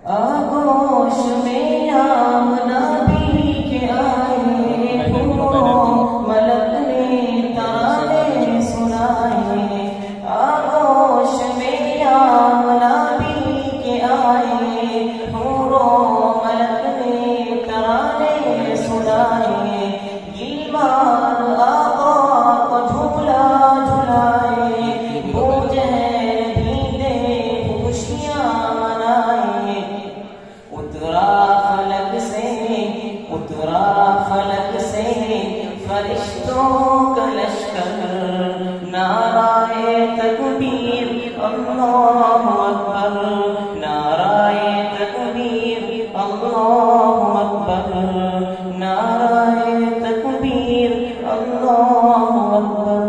آغوش میں آمنا بھی کے آئے ملک نے ترانے سنائے آغوش میں آمنا بھی کے آئے ملک نے ترانے سنائے گلمان آقا کو جھولا جھلائے بوجھے بھی دے خوشیاں منائے اترا فلک سے فرشتوں کا لشکر نعرہ تکبیر اللہ اکبر نعرہ تکبیر اللہ اکبر نعرہ تکبیر اللہ اکبر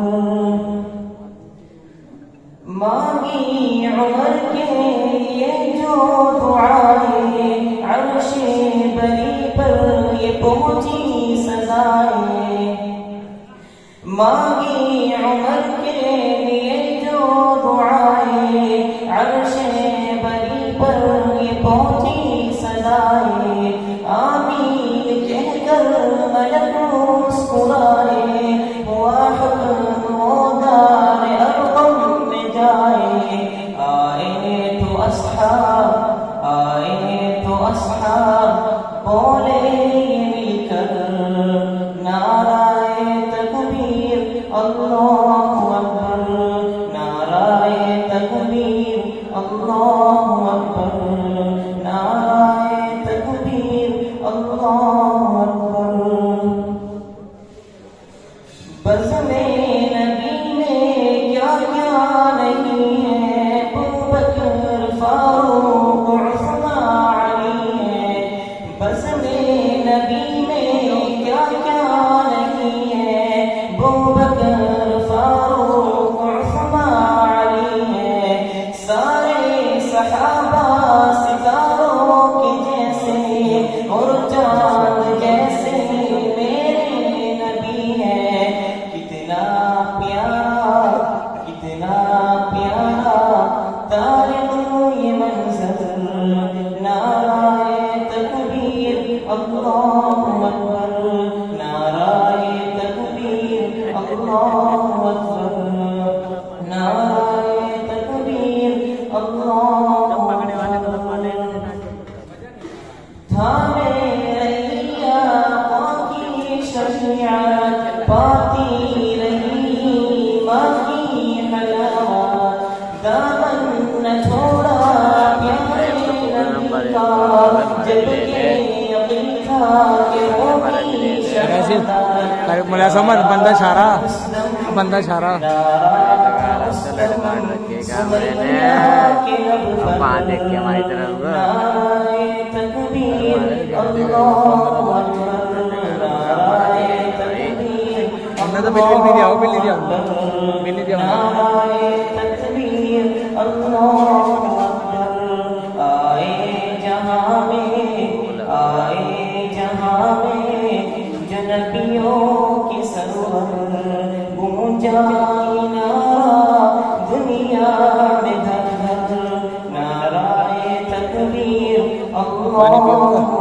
مانگی عمر کے لیے جو دعائیں عرش بری پر یہ پہنچی سزائیں مانگی عمر کے لیے جو دعائیں عرش بری پر یہ پہنچی سزائیں آمین کہہ کر ملک مسکرائے ہوا حکم وہ دار ارقم میں جائے آئے تو اصحاب بولے مل کر نعرہ تکبیر اللہ اکبر نعرہ تکبیر اللہ اکبر نعرہ تکبیر اللہ اکبر بزم نبی میں کیا کیا نہیں ہے ابوبکر فاروق عثمان علی ہے بزم نبی میں کیا کیا نہیں ہے ابوبکر فاروق عثمان علی ہے سارے صحابہ ستاروں کے جیسے اور چاند جیسے میرے نبی ہے کتنا پیارا تاریخ یہ منظر نعرہ تکبیر اللہ اکبر نعرہ تکبیر اللہ اکبر نعرہ تکبیر اللہ تھامے رہی آقا کی شریعت پاتی رہی ماں کی حلاوت دامن نہ چھوڑا پیارے نبی کا جب کہ یقین تھا کہ ہوگی شہادت ملا سمجھ بندہ اشارہ دیکھ کے ہماری طرف ہم نے تو بلی دیا آئے جہاں میں جنبیوں کی سرور گونجا نعرہ دنیا میں دھر دھر نعرہ تکبیر اللہ